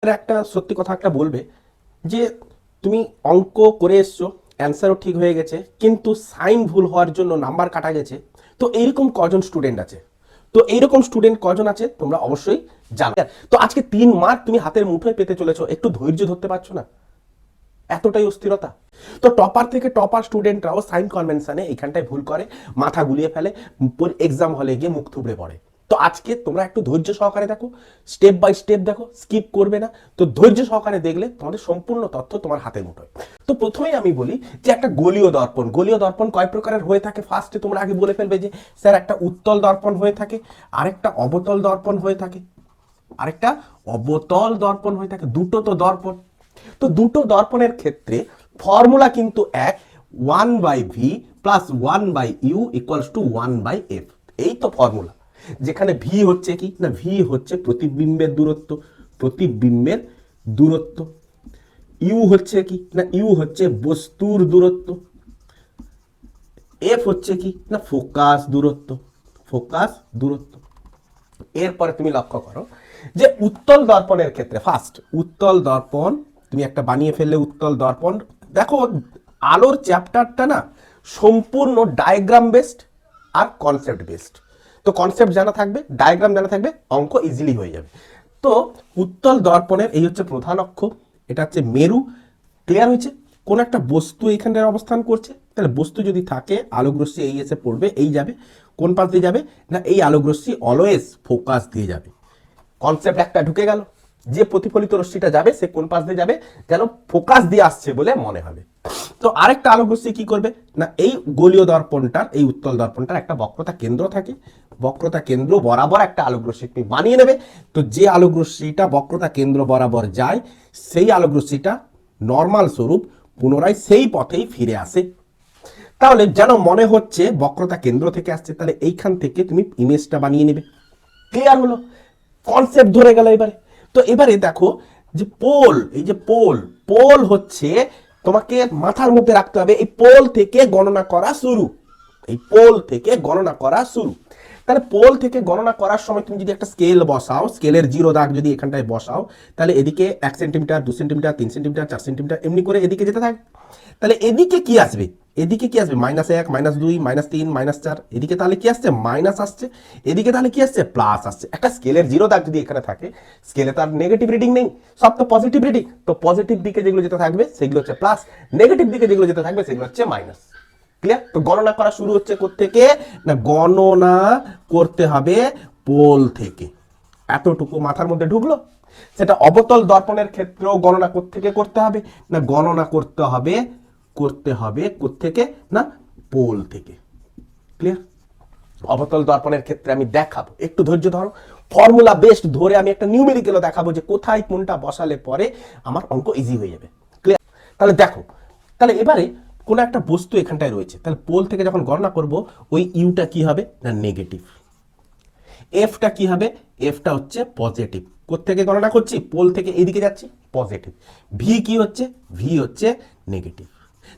ছাত্ররা একটা সত্যি কথা একটা বলবে যে তুমি অঙ্ক করে এসছো, অ্যান্সারও ঠিক হয়ে গেছে, কিন্তু সাইন ভুল হওয়ার জন্য নাম্বার কাটা গেছে। তো এইরকম কজন স্টুডেন্ট আছে? তো এইরকম স্টুডেন্ট কজন আছে তোমরা অবশ্যই জানো। তো আজকে 3 মার্ক তুমি হাতের মুঠোয় পেতে চলেছো, একটু ধৈর্য ধরতে পারছো না? এতটাই অস্থিরতা। তো টপার থেকে টপার স্টুডেন্টরাও সাইন কনভেনশনে এইখানটায় ভুল করে, মাথা গুলিয়ে ফেলে, এক্সাম হলে গিয়ে মুখ থুবড়ে পড়ে। তো আজকে তোমরা একটু ধৈর্য সহকারে দেখো, স্টেপ বাই স্টেপ দেখো, স্কিপ করবে না। তো ধৈর্য সহকারে দেখলে তোমাদের সম্পূর্ণ তথ্য তোমার হাতের মুঠোয়। তো প্রথমেই আমি বলি যে একটা গোলীয় দর্পণ, গোলীয় দর্পণ কয় প্রকারের হয়ে থাকে ফার্স্টে তোমরা আগে বলে ফেলবে যে স্যার একটা উত্তল দর্পণ হয়ে থাকে, আরেকটা অবতল দর্পণ হয়ে থাকে, আরেকটা অবতল দর্পণ হয়ে থাকে। দুটো তো দর্পণ। তো দুটো দর্পণের ক্ষেত্রে ফর্মুলা কিন্তু এক, 1/v plus 1/u equals to 1/f। এই তো ফর্মুলা। যেখানে ভি হচ্ছে কি না, ভি হচ্ছে প্রতিবিম্বের দূরত্ব, প্রতিবিম্বের দূরত্ব। ইউ হচ্ছে কি না, ইউ হচ্ছে বস্তুর দূরত্ব। এফ হচ্ছে কি না, ফোকাস দূরত্ব, ফোকাস দূরত্ব। এরপরে তুমি লক্ষ্য করো যে উত্তল দর্পণের ক্ষেত্রে ফার্স্ট উত্তল দর্পণ তুমি একটা বানিয়ে ফেললে। উত্তল দর্পণ দেখো, আলোর চ্যাপ্টারটা না সম্পূর্ণ ডায়াগ্রাম বেসড আর কনসেপ্ট বেসড। তো কনসেপ্ট জানা থাকবে, ডায়াগ্রাম জানা থাকবে, অঙ্ক ইজিলি হয়ে যাবে। তো উত্তল দর্পণের এই হচ্ছে প্রধান অক্ষ, এটা হচ্ছে মেরু। ক্লিয়ার হয়েছে? কোন একটা বস্তু এখানটায় অবস্থান করছে, তাহলে বস্তু যদি থাকে আলোকরশ্মি এই এসে পড়বে, এই যাবে কোন পাশ দিয়ে যাবে না, এই আলোকরশ্মি অলওয়েজ ফোকাস দিয়ে যাবে। কনসেপ্ট একটা ঢুকে গেল, যে প্রতিফলিত রশ্মিটা যাবে সে কোন পাশ দিয়ে যাবে, যেন ফোকাস দিয়ে আসছে বলে মনে হবে। তো আরেকটা আলোকরশ্মি কি করবে না, এই গোলীয় দর্পণটার, এই উত্তল দর্পণটার একটা বক্রতা কেন্দ্র থাকে, বক্রতা কেন্দ্র বরাবর একটা আলোকরশ্মি তুমি বানিয়ে নেবে। তো যে আলোকরশ্মিটা বক্রতা কেন্দ্র বরাবর যায়, সেই আলোকরশ্মিটা নর্মাল স্বরূপ পুনরায় সেই পথেই ফিরে আসে। তাহলে যেন মনে হচ্ছে বক্রতা কেন্দ্র থেকে আসছে, তাহলে এইখান থেকে তুমি ইমেজটা বানিয়ে নেবে। ক্লিয়ার হলো? কনসেপ্ট ধরে গেল এবারে। তো এবারে দেখো যে পোল, এই যে পোল, পোল হচ্ছে তোমাকে মাথার মধ্যে রাখতে হবে, এই পোল থেকে গণনা করা শুরু, এই পোল থেকে গণনা করা শুরু। তাহলে পোল থেকে গণনা করার সময় তুমি যদি একটা স্কেল বসাও, স্কেলের 0 দাগ যদি এখানটায় বসাও, তাহলে এদিকে 1 সেন্টিমিটার, 2 সেন্টিমিটার, 3 সেন্টিমিটার, 4 সেন্টিমিটার এমনি করে এদিকে যেতে থাকে। তাহলে এদিকে কি আসবে, এদিকে কি আসবে, -1, -2, -3, -4। এদিকে তাহলে কি আসছে, মাইনাস আসছে। এদিকে তাহলে কি আসছে, প্লাস আসছে। একটা স্কেলের 0 দাগ যদি এখানে থাকে, স্কেলে তার নেগেটিভ রিডিং নেই, সব তো পজিটিভ রিডিং। তো পজিটিভ দিকে যেগুলো যেতে থাকবে সেগুলো হচ্ছে প্লাস, নেগেটিভ দিকে যেগুলো যেতে থাকবে সেগুলো হচ্ছে মাইনাস। ক্লিয়ার? তো গণনা করা শুরু হচ্ছে কোত্থেকে না, গণনা করতে হবে পোল থেকে। এতটুকু মাথার মধ্যে ঢুকলো। সেটা অবতল দর্পণের ক্ষেত্রেও গণনা কোত্থেকে করতে হবে না, গণনা করতে হবে কোত্থেকে না, পোল থেকে। ক্লিয়ার? অবতল দর্পণের ক্ষেত্রে আমি দেখাবো, একটু ধৈর্য ধরো। ফর্মুলা বেস্ট ধরে আমি একটা নিউমেরিক্যালও দেখাবো যে কোথায় কোনটা বসালে পরে আমার অঙ্ক ইজি হয়ে যাবে। ক্লিয়ার? তাহলে দেখো, তাহলে এবারে কোনো একটা বস্তু এখানটায় রয়েছে, তাহলে পোল থেকে যখন গণনা করব, ওই ইউটা কি হবে না, নেগেটিভ। এফটা কি হবে, এফটা হচ্ছে পজিটিভ। কোত্থেকে গণনা করছি, পোল থেকে এইদিকে যাচ্ছি, পজিটিভ। ভি কি হচ্ছে, ভি হচ্ছে নেগেটিভ।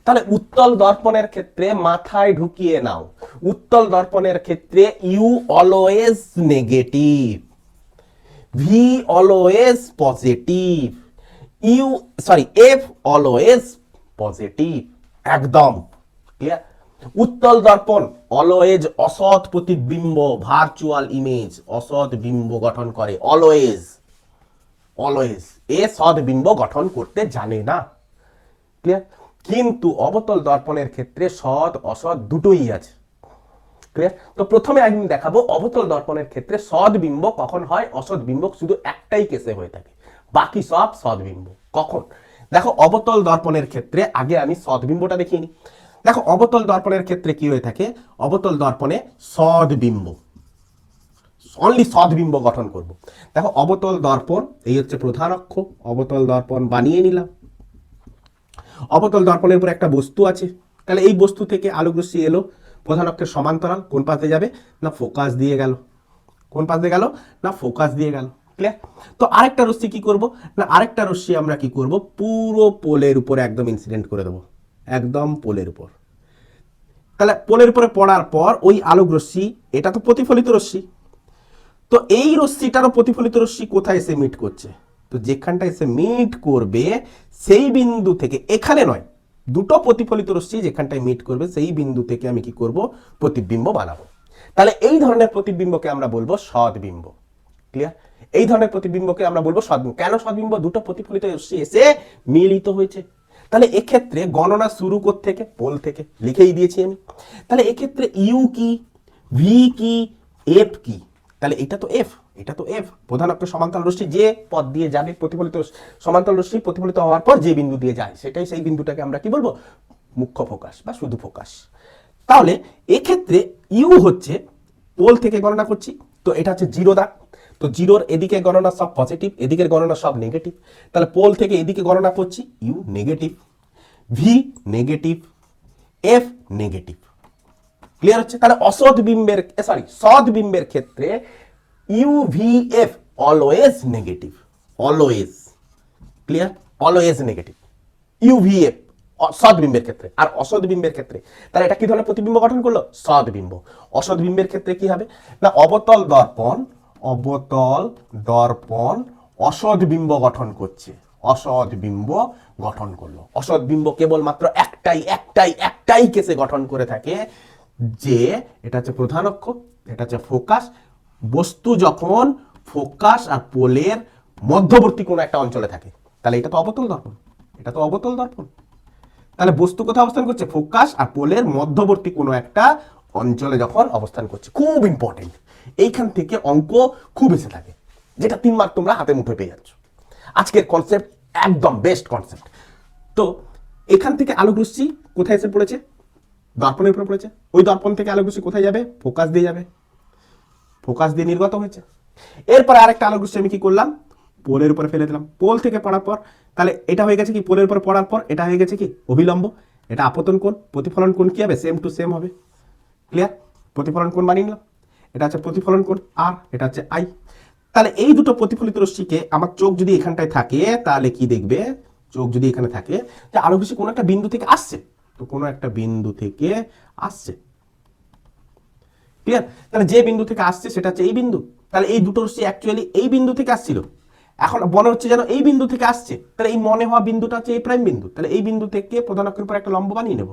তাহলে উত্তল দর্পণের ক্ষেত্রে মাথায় ঢুকিয়ে নাও, উত্তল দর্পণের ক্ষেত্রে U always negative, V always positive, U sorry F always positive. একদম ক্লিয়ার? উত্তল দর্পণ অলওয়েজ অসৎ প্রতিবিম্ব, ভার্চুয়াল ইমেজ, অসৎ বিম্ব গঠন করে অলওয়েজ, অলওয়েজ। এ সৎ বিম্ব গঠন করতে জানে না। ক্লিয়ার? কিন্তু অবতল দর্পণের ক্ষেত্রে সৎ অসৎ দুটোই আছে। ক্লিয়ার? তো প্রথমে আমি দেখাবো অবতল দর্পণের ক্ষেত্রে সৎ বিম্ব কখন হয়, অসৎ বিম্ব শুধু একটাই কেসে হয়ে থাকে, বাকি সব সৎ বিম্ব। কখন? দেখো অবতল দর্পণের ক্ষেত্রে আগে আমি সৎ বিম্বটা দেখিয়ে নিই। দেখো অবতল দর্পণের ক্ষেত্রে কি হয়ে থাকে, অবতল দর্পণে সৎ বিম্ব, অনলি সৎ বিম্ব গঠন করব। দেখো অবতল দর্পণ, এই হচ্ছে প্রধান অক্ষ, অবতল দর্পণ বানিয়ে নিলাম। অবতল দর্পণের উপর একটা বস্তু আছে, তাহলে এই বস্তু থেকে আলোকরশ্মি এলো, প্রধান অক্ষের সমান্তরাল, কোন পাশ দিয়ে যাবে না, ফোকাস দিয়ে গেল। কোন পাশ দিয়ে গেল না, ফোকাস দিয়ে গেল। ক্লিয়ার? তো আরেকটা রশ্মি কি করব না, আরেকটা রশ্মি আমরা কি করব, পুরো পোলের উপরে একদম ইনসিডেন্ট করে দেবো, একদম পোলের উপর। তাহলে পোলের উপরে পড়ার পর ওই আলোক রশ্মি, এটা তো প্রতিফলিত রশ্মি, তো এই রশ্মিটারও প্রতিফলিত রশ্মি কোথায় এসে মিট করছে, তো যেখানটা এসে মিট করবে সেই বিন্দু থেকে, এখানে নয়, দুটো প্রতিফলিত রশ্মি যেখানটায় মিট করবে সেই বিন্দু থেকে আমি কি করব, প্রতিবিম্ব বানাবো। তাহলে এই ধরনের প্রতিবিম্বকে আমরা বলবো সদ্বিম্ব। ক্লিয়ার? এই ধরনের প্রতিবিম্বকে আমরা বলবো সদ্বিম্ব। কেন সদ্বিম্ব? দুটো প্রতিফলিত রশ্মি এসে মিলিত হয়েছে। তাহলে এক্ষেত্রে গণনা শুরু থেকে পোল থেকে লিখেই দিয়েছি আমি। তাহলে এক্ষেত্রে ইউ কি, ভি কি, এফ কি? তাহলে এটা তো এফ, এটা তো এফ, প্রধান অক্ষ সমান্তরাল রশ্মি যে পথ দিয়ে যাবে, প্রতিফলিত সমান্তরাল রশ্মি প্রতিফলিত হওয়ার পর যে বিন্দু দিয়ে যায় সেটাই, সেই বিন্দুটাকে আমরা কি বলবো, মুখ্য ফোকাস বা শুধু ফোকাস। তাহলে এক্ষেত্রে ইউ হচ্ছে, পোল থেকে গণনা করছি, তো এটা হচ্ছে জিরো দাগ, তো জিরোর এদিকে গণনা সব পজিটিভ, এদিকের গণনা সব নেগেটিভ। তাহলে পোল থেকে এদিকে গণনা করছি, u negative, v negative, f negative. Clear হচ্ছে? তাহলে অসদ্বিম্বের, সরি, সদ্বিম্বের ক্ষেত্রে u v f always negative, always. Clear? Always negative u v f সদ্বিম্বের ক্ষেত্রে। আর অসদ্বিম্বের ক্ষেত্রে তাহলে এটা কি ধরনের প্রতিবিম্ব গঠন করলো, সদ্বিম্ব। অসদ্বিম্বের ক্ষেত্রে কি হবে না, অবতল দর্পণ, অবতল দর্পণ অসদ্বিম্ব গঠন করছে, অসদ্বিম্ব গঠন করলো। অসদ্বিম্ব কেবলমাত্র একটাই কেসে গঠন করে থাকে, যে এটা হচ্ছে প্রধান অক্ষ, এটা হচ্ছে ফোকাস, বস্তু যখন ফোকাস আর পোলের মধ্যবর্তী কোনো একটা অঞ্চলে থাকে, তাহলে এটা তো অবতল দর্পণ, এটা তো অবতল দর্পণ। তাহলে বস্তু কোথায় অবস্থান করছে, ফোকাস আর পোলের মধ্যবর্তী কোনো একটা অঞ্চলে যখন অবস্থান করছে। খুব ইম্পর্টেন্ট, এইখান থেকে অঙ্ক খুব এসে থাকে, যেটা 3 মার্ক তোমরা হাতে মুঠে পেয়ে যাচ্ছ। আজকের কনসেপ্ট একদম বেস্ট কনসেপ্ট। তো এখান থেকে আলোক রশ্মি কোথায় এসে পড়েছে, দর্পণের উপরে পড়েছে, ওই দর্পণ থেকে আলোক রশ্মি কোথায় যাবে, ফোকাস দিয়ে যাবে, ফোকাস দিয়ে নির্গত হয়েছে। এরপরে আরেকটা আলোক রশ্মি আমি কি করলাম, পোলের উপরে ফেলে দিলাম, পোল থেকে পড়ার পর তাহলে এটা হয়ে গেছে কি, পোলের উপর পড়ার পর এটা হয়ে গেছে কি অভিলম্ব, এটা আপতন কোণ, প্রতিফলন কোণ কি হবে, সেম টু সেম হবে। ক্লিয়ার? প্রতিফলন কোণ বানিয়ে নিলাম, এটা হচ্ছে প্রতিফলন কোণ আর এটা হচ্ছে আই। তাহলে এই দুটো প্রতিফলিত রশ্মিকে আমার চোখ যদি এখানটায় থাকে, তাহলে কি দেখবে, চোখ যদি এখানে থাকে যে আলোক রশ্মি কোনো একটা বিন্দু থেকে আসছে, তো কোনো একটা বিন্দু থেকে আসছে। ক্লিয়ার? তাহলে যে বিন্দু থেকে আসছে সেটা হচ্ছে এই বিন্দু। তাহলে এই দুটো রশ্মি অ্যাকচুয়ালি এই বিন্দু থেকে আসছিল, এখন মনে হচ্ছে যেন এই বিন্দু থেকে আসছে, তাহলে এই মনে হওয়া বিন্দুটা হচ্ছে এই প্রাইম বিন্দু। তাহলে এই বিন্দু থেকে প্রধান অক্ষের উপর একটা লম্ব বানিয়ে নেব,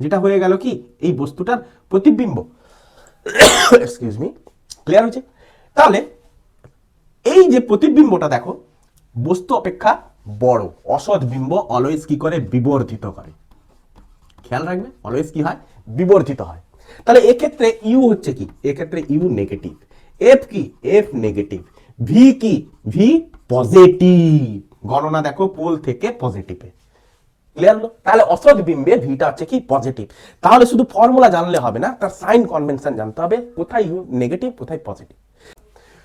যেটা হয়ে গেল কি এই বস্তুটার প্রতিবিম্ব। Excuse me. ক্লিয়ার হয়েছে? তাহলে এই যে প্রতিবিম্বটা দেখো, বস্তু অপেক্ষা বড়, অসৎ বিম্ব অলওয়েজ কি করে, বিবর্ধিত করে। খেয়াল রাখবে, অলওয়েজ কি হয়, বিবর্ধিত হয়। তাহলে এক্ষেত্রে ইউ হচ্ছে কি, এক্ষেত্রে ইউ নেগেটিভ, এফ কি, এফ নেগেটিভ, ভি কি, ভি পজিটিভ। গণনা দেখো পোল থেকে পজিটিভে। ক্লিয়ার হলো? তাহলে অসৎ বিম্বে ভিটা হচ্ছে কি পজিটিভ। তাহলে শুধু ফর্মুলা জানলে হবে না, তার সাইন কনভেনশন জানতে হবে, কোথায় ইউ নেগেটিভ কোথায় পজিটিভ।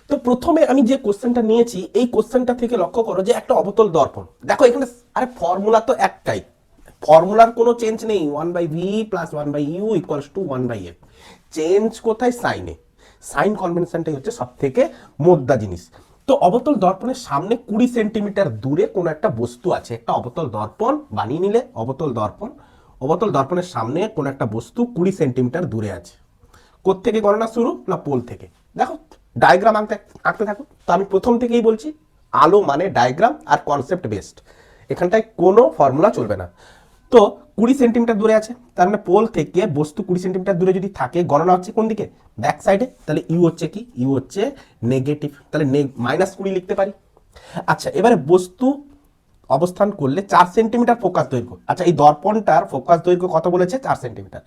তো প্রথমে আমি যে কোশ্চেনটা নিয়েছি, এই কোশ্চেনটা থেকে লক্ষ্য করো যে একটা অবতল দর্পণ, দেখো এখানে আরে ফর্মুলা তো একটাই, ফর্মুলার কোনো চেঞ্জ নেই, 1/v plus 1/u equals to 1/f। Change কোথায়, সাইনে। সাইন কনভেনশনটাই হচ্ছে সব থেকে মোদ্দা জিনিস। তো অবতল দর্পণের সামনে 20 সেন্টিমিটার দূরে কোনো একটা বস্তু আছে, একটা অবতল দর্পণ বানিয়ে নিলে, অবতল দর্পণ, অবতল দর্পণের সামনে কোনো একটা বস্তু 20 সেন্টিমিটার দূরে আছে। কোত্থেকে গণনা শুরু না, পোল থেকে। দেখো ডায়াগ্রাম আঁকতে থাকো। তো আমি প্রথম থেকেই বলছি, আলো মানে ডায়াগ্রাম আর কনসেপ্ট বেসড, এখানটায় কোনো ফর্মুলা চলবে না। তো 20 সেন্টিমিটার দূরে আছে, তার মানে পোল থেকে বস্তু 20 সেন্টিমিটার দূরে যদি থাকে, গণনা হচ্ছে কোন দিকে, ব্যাক সাইডে। তাহলে ইউ হচ্ছে কি, ইউ হচ্ছে নেগেটিভ, তাহলে -20 লিখতে পারি। আচ্ছা, এবারে বস্তু অবস্থান করলে 4 সেন্টিমিটার ফোকাস দৈর্ঘ্য। আচ্ছা, এই দর্পণটার ফোকাস দৈর্ঘ্য কত বলেছে, 4 সেন্টিমিটার।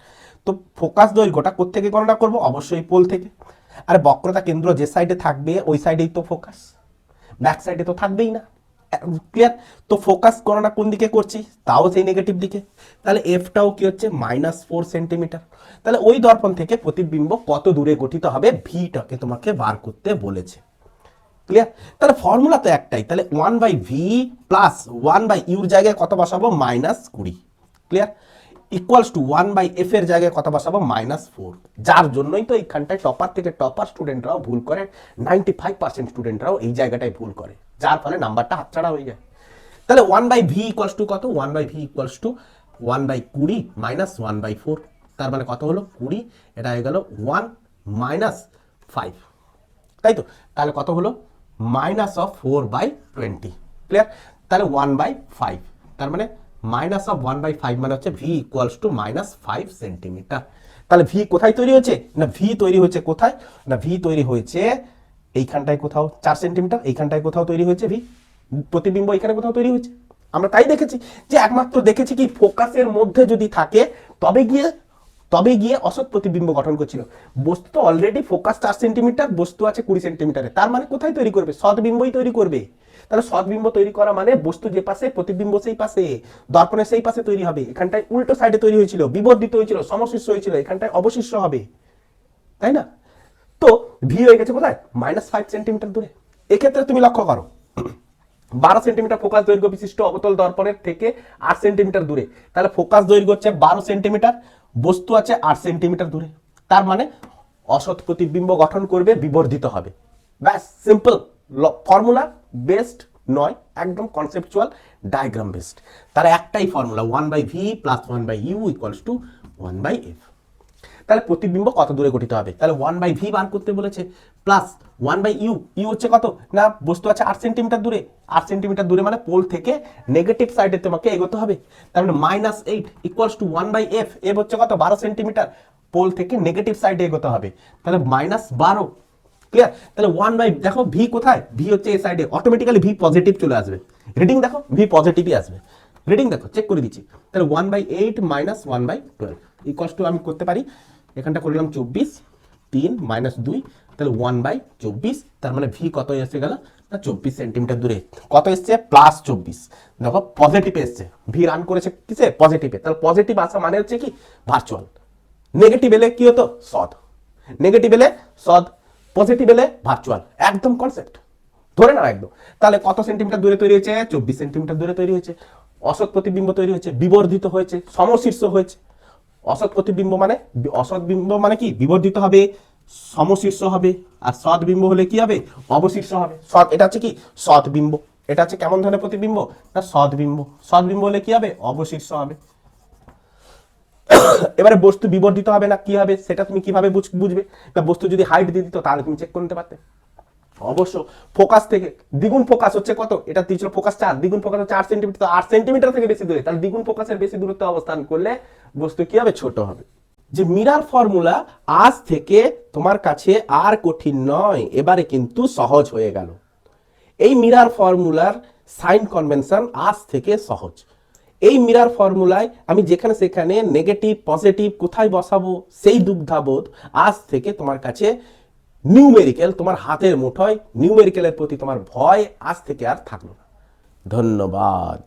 তো ফোকাস দৈর্ঘ্যটা কোত্থেকে গণনা করব, অবশ্যই পোল থেকে। আর বক্রতা কেন্দ্র যে সাইডে থাকবে ওই সাইডেই তো ফোকাস, ব্যাক সাইডে তো থাকবেই না। ক্লিয়ার? তো ফোকাস গণনা কোন দিকে করছি, তাও সেই নেগেটিভ দিকে। তাহলে এফটাও কি হচ্ছে, -4 সেন্টিমিটার। তাহলে ওই দর্পণ থেকে প্রতিবিম্ব কত দূরে গঠিত হবে, ভিটাকে তোমাকে বার করতে বলেছে। ক্লিয়ার? তাহলে ফর্মুলা তো একটাই, তাহলে 1/v প্লাস 1/u জায়গায় কত বসাবো, -20। ক্লিয়ার? ইকুয়ালস টু 1/f এর জায়গায় কত বসাবো, -4। যার জন্যই তো এইখানটায় টপার থেকে টপার স্টুডেন্টরাও ভুল করে, 95% স্টুডেন্টরাও এই জায়গাটায় ভুল করে, যার ফলে নাম্বারটা হাতছাড়া হয়ে যায়। তাহলে 1/v ইকুয়ালস টু কত, 1/v ইকুয়ালস টু 1/20 মাইনাস 1/4। তার মানে কত হলো, 20, এটা হয়ে গেল 1 - 5, তাই তো? তাহলে কত হলো, মাইনাস অফ 4/20, ক্লিয়ার? তাহলে 1/5, তার মানে মাইনাস অফ 1/5 মানে হচ্ছে ভি ইকুয়ালস টু -5 সেন্টিমিটার। তাহলে ভি কোথায় তৈরি হয়েছে? না ভি তৈরি হয়েছে কোথায়? না ভি তৈরি হয়েছে এইখানটায় কোথাও 4 সেন্টিমিটার, এইখানটায় কোথাও তৈরি হয়েছে ভি, প্রতিবিম্ব এখানে কোথাও তৈরি হয়েছে। আমরা তাই দেখেছি যে একমাত্র দেখেছি কি ফোকাসের মধ্যে যদি থাকে তবে গিয়ে অসৎ প্রতিবিম্ব গঠন করছিল। বস্তু তো অলরেডি ফোকাস 4 সেন্টিমিটার, বস্তু আছে 20 সেন্টিমিটারে, তার মানে কোথায় তৈরি করবে? সৎবিম্বই তৈরি করবে। তাহলে সৎবিম্ব তৈরি করা মানে বস্তু যে পাশে, প্রতিবিম্ব সেই পাশে, দর্পণের সেই পাশে তৈরি হবে। এখানটায় উল্টো সাইডে তৈরি হয়েছিল, বিবর্ধিত হয়েছিল, সমশীর্ষ হয়েছিল, এখানটায় অবশিষ্ট হবে, তাই না? তো ভি হয়ে গেছে কোথায়? -5 সেন্টিমিটার দূরে। এক্ষেত্রে তুমি লক্ষ্য করো 12 সেন্টিমিটার ফোকাস দৈর্ঘ্য বিশিষ্ট অবতল দর্পণের থেকে 8 সেন্টিমিটার দূরে। তাহলে ফোকাস দৈর্ঘ্য হচ্ছে 12 সেন্টিমিটার, বস্তু আছে 8 সেন্টিমিটার দূরে, তার মানে অসৎ প্রতিবিম্ব গঠন করবে, বিবর্ধিত হবে। ব্যাস, সিম্পল ফর্মুলা বেসড নয়, একদম কনসেপচুয়াল ডায়াগ্রাম বেসড। তার একটাই ফর্মুলা 1/v + 1/u = 1/f। তাহলে প্রতিবিম্ব কত দূরে গঠিত হবে? তাহলে 1/v বার করতে বলেছে, প্লাস 1/u, ইউ হচ্ছে কত? না বস্তু আছে 8 সেন্টিমিটার দূরে, 8 সেন্টিমিটার দূরে মানে পোল থেকে নেগেটিভ সাইডে তোমাকে এগোতে হবে। তার মানে -8 = 1/f, এফ হচ্ছে কত? 12 সেন্টিমিটার, পোল থেকে নেগেটিভ সাইডে এগোতে হবে, তাহলে -12, ক্লিয়ার? তাহলে 1/, দেখো ভি কোথায়? ভি হচ্ছে এই সাইডে, অটোমেটিক্যালি ভি পজিটিভ চলে আসবে। রিডিং দেখো ভি পজিটিভই আসবে, রিডিং দেখো চেক করে দিচ্ছি। তাহলে 1/8 - 1/12 = আমি করতে পারি, এখানটা করলাম 24, 3 - 2, তাহলে 1/24, তার মানে ভি কত এসে গেল? না 24 সেন্টিমিটার দূরে। কত এসছে? +24, দেখো পজিটিভ এসছে, ভি রান করেছে কিসে? পজিটিভে। তাহলে পজিটিভ আসা মানে হচ্ছে কি? ভার্চুয়াল। নেগেটিভ এলে কি হতো? সদ। নেগেটিভ এলে সদ, পজিটিভ এলে ভার্চুয়াল, একদম কনসেপ্ট ধরে নাও একদম। তাহলে কত সেন্টিমিটার দূরে তৈরি হয়েছে? 24 সেন্টিমিটার দূরে তৈরি হয়েছে। অসৎ প্রতিবিম্ব তৈরি হয়েছে, বিবর্ধিত হয়েছে, সমশীর্ষ হয়েছে। অসৎ প্রতিবিম্ব মানে, অসৎ বিম্ব মানে কি? বিবর্ধিত হবে, সমশীর্ষ হবে, আর সৎ বিম্ব হলে কি হবে? অবশীর্ষ হবে। সৎ, এটা হচ্ছে কি? সৎ বিম্ব। এটা হচ্ছে কেমন ধরনের প্রতিবিম্ব? না সৎ বিম্ব। সৎ বিম্ব হলে কি হবে? অবশীর্ষ হবে। এবারে বস্তু বিবর্ধিত হবে না কি হবে সেটা তুমি কিভাবে বুঝবে? না বস্তু যদি হাইট দিয়ে দিত তাহলে তুমি চেক করে নিতে পারতে। অবশ্য ফোকাস থেকে দ্বিগুণ ফোকাস হচ্ছে কত? এটা দিয়েছিল ফোকাস 4, দ্বিগুণ ফোকাস হচ্ছে 8 সেন্টিমিটার, 8 সেন্টিমিটার থেকে বেশি দূরে, তাহলে দ্বিগুণ ফোকাসের বেশি দূরত্বে অবস্থান করলে বস্তু কি হবে? ছোট হবে। যে মিরার ফর্মুলা আজ থেকে তোমার কাছে আর কঠিন নয়, এবারে কিন্তু সহজ হয়ে গেল। এই মিরার ফর্মুলার সাইন কনভেনশন আজ থেকে সহজ। এই মিরার ফর্মুলায় আমি যেখানে সেখানে নেগেটিভ পজিটিভ কোথায় বসাবো সেই দুগ্ধাবোধ আজ থেকে তোমার কাছে নিউমেরিক্যাল তোমার হাতের মুঠোয়, নিউমেরিক্যালের প্রতি তোমার ভয় আজ থেকে আর থাকলো না। ধন্যবাদ।